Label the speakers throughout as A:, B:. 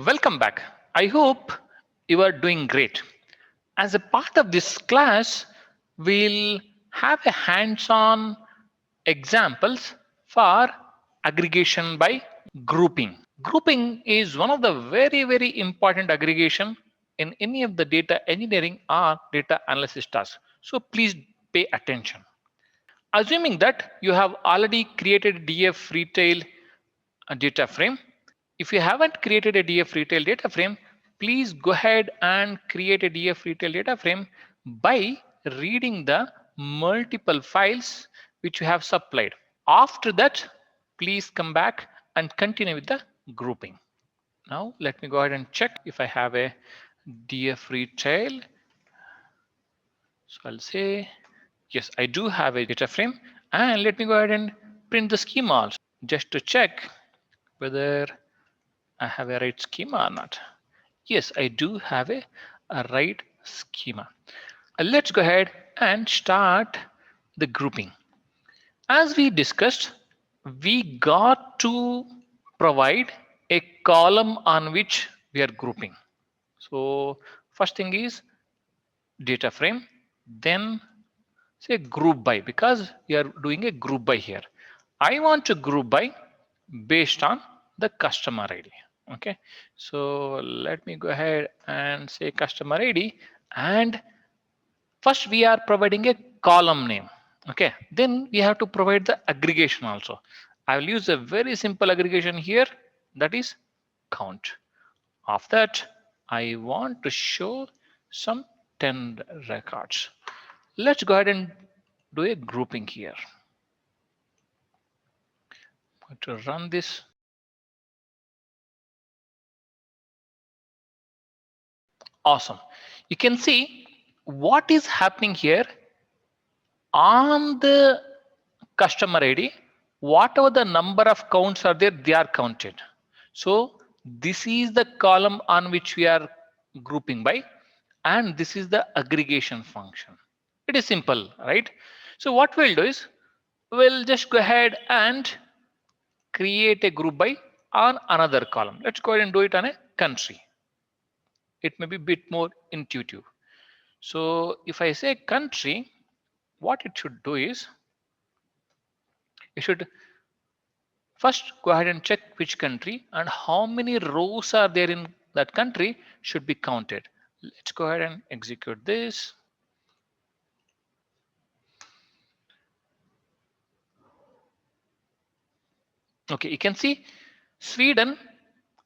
A: Welcome back. I hope you are doing great. As a part of this class, we'll have a hands-on examples for aggregation by grouping. Grouping is one of the very important aggregation in any of the data engineering or data analysis tasks. So please pay attention. Assuming that you have already created DF retail data frame. If you haven't created a DF retail data frame, please go ahead and create a DF retail data frame by reading the multiple files which you have supplied. After that, please come back and continue with the grouping. Now let me go ahead and check if I have a DF retail. So I'll say, yes, I do have a data frame, and let me go ahead and print the schema also just to check whether I have a right schema or not. Yes, I do have a right schema. Let's go ahead and start the grouping. As we discussed, we got to provide a column on which we are grouping. So first thing is data frame, then say group by, because we are doing a group by here. I want to group by based on the customer ID. Okay, so let me go ahead and say customer ID, and first we are providing a column name. Okay, then we have to provide the aggregation also. I will use a very simple aggregation here, that is count. Of that, I want to show some 10 records. Let's go ahead and do a grouping here. I'm going to run this. Awesome. You can see what is happening here on the customer ID. Whatever the number of counts are there, they are counted. So this is the column on which we are grouping by, and this is the aggregation function. It is simple, right? So what we'll do is we'll just go ahead and create a group by on another column. Let's go ahead and do it on a country. It may be a bit more intuitive. So if I say country, what it should do is it should first go ahead and check which country and how many rows are there in that country should be counted. Let's go ahead and execute this. Okay, you can see Sweden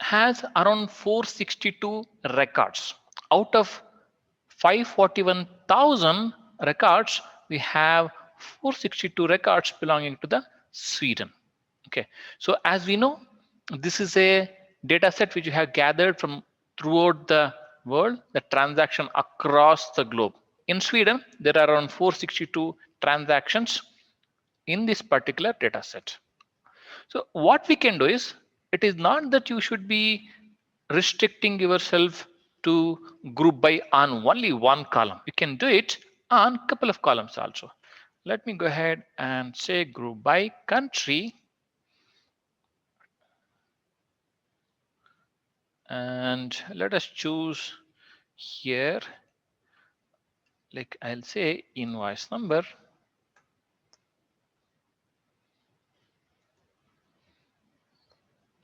A: has around 462 records. Out of 541,000 records, we have 462 records belonging to the Sweden. Okay, so as we know, this is a data set which you have gathered from throughout the world, the transaction across the globe. In Sweden, there are around 462 transactions in this particular data set. So what we can do is, it is not that you should be restricting yourself to group by on only one column. You can do it on a couple of columns also. Let me go ahead and say group by country. And let us choose here, like I'll say invoice number.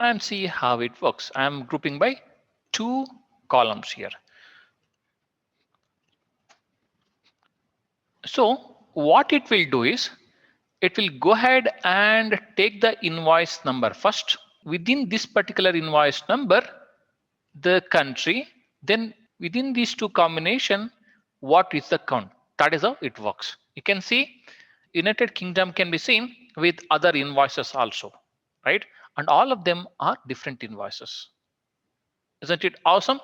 A: And see how it works. I'm grouping by 2 columns here. So what it will do is, it will go ahead and take the invoice number first. Within this particular invoice number, the country, then within these 2 combination, what is the count? That is how it works. You can see United Kingdom can be seen with other invoices also, right? And all of them are different invoices. Isn't it awesome?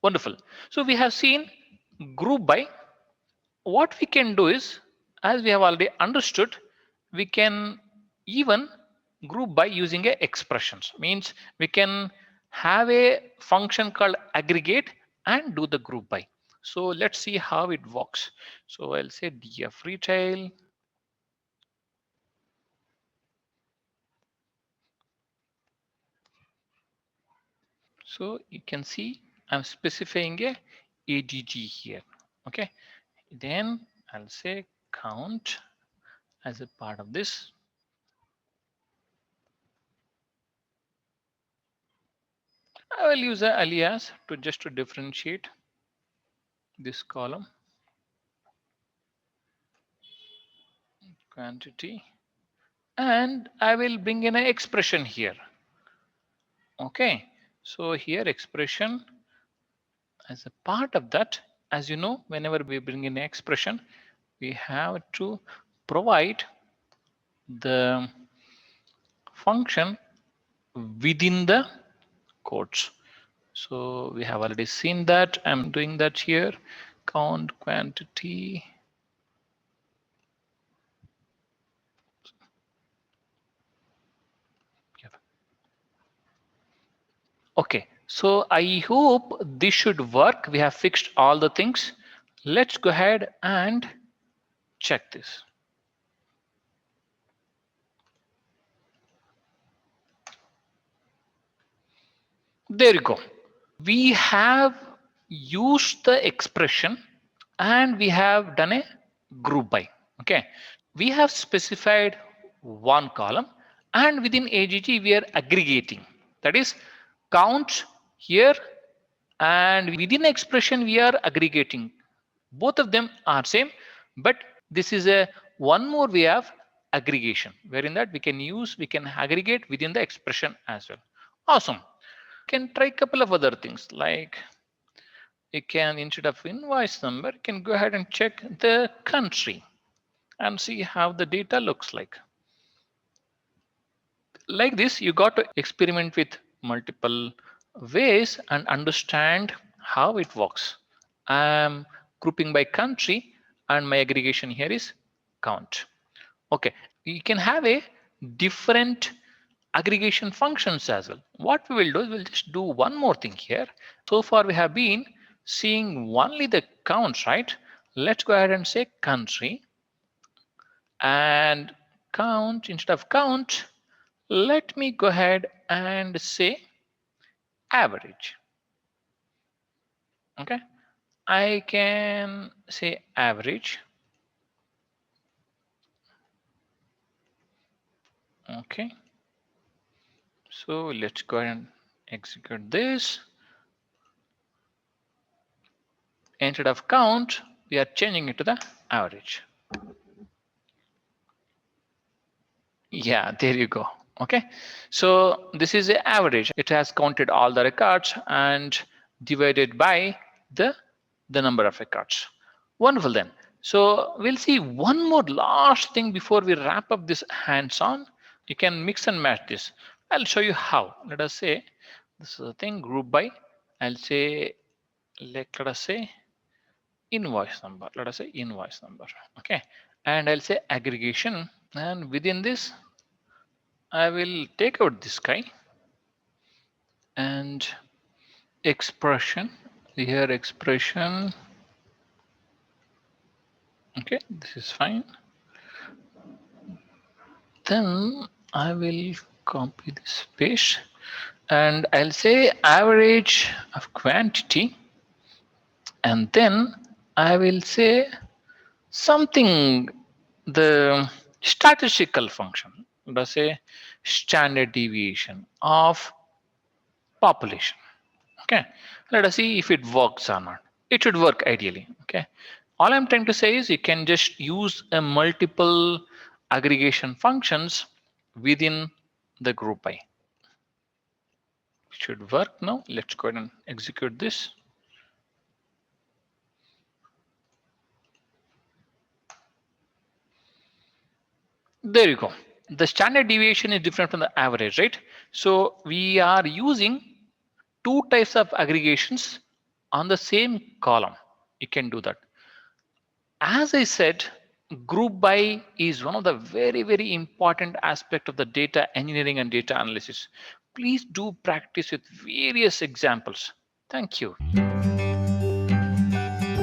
A: Wonderful. So we have seen group by. What we can do is, as we have already understood, we can even group by using a expressions. Means we can have a function called aggregate and do the group by. So let's see how it works. So I'll say df retail. So you can see I'm specifying a AGG here. Okay, then I'll say count as a part of this. I will use an alias to just to differentiate this column quantity, and I will bring in an expression here. Okay, so here expression as a part of that, as you know, whenever we bring in an expression, we have to provide the function within the quotes. So we have already seen that. I'm doing that here. Count quantity. Okay, so I hope this should work. We have fixed all the things. Let's go ahead and check this. There you go. We have used the expression and we have done a group by. Okay, we have specified one column, and within AGG we are aggregating. That is count here, and within expression we are aggregating. Both of them are same, but this is a one more way of aggregation, wherein that we can aggregate within the expression as well. Awesome. Can try a couple of other things, like you can, instead of invoice number, you can go ahead and check the country and see how the data looks like. Like this, you got to experiment with multiple ways and understand how it works. I'm grouping by country and my aggregation here is count. Okay, you can have a different aggregation functions as well. What we will do is we'll just do one more thing here. So far we have been seeing only the counts, right? Let's go ahead and say country, and count, instead of count, let me go ahead and say average. Okay, I can say average. Okay, so let's go ahead and execute this. Instead of count, we are changing it to the average. Yeah, there you go. Okay, so this is the average. It has counted all the records and divided by the number of records. Wonderful then. So we'll see one more last thing before we wrap up this hands-on. You can mix and match this. I'll show you how. Let us say this is a thing group by. I'll say let us say invoice number. Let us say invoice number. Okay, and I'll say aggregation, and within this I will take out this guy and expression here, expression. Okay, this is fine. Then I will copy this paste and I'll say average of quantity, and then I will say something, the statistical function. Let's say standard deviation of population. Okay, let us see if it works or not. It should work ideally. Okay, all I'm trying to say is you can just use a multiple aggregation functions within the group by. It should work now. Let's go ahead and execute this. There you go. The standard deviation is different from the average, right? So we are using two types of aggregations on the same column. You can do that. As I said, group by is one of the very important aspect of the data engineering and data analysis. Please do practice with various examples. Thank you.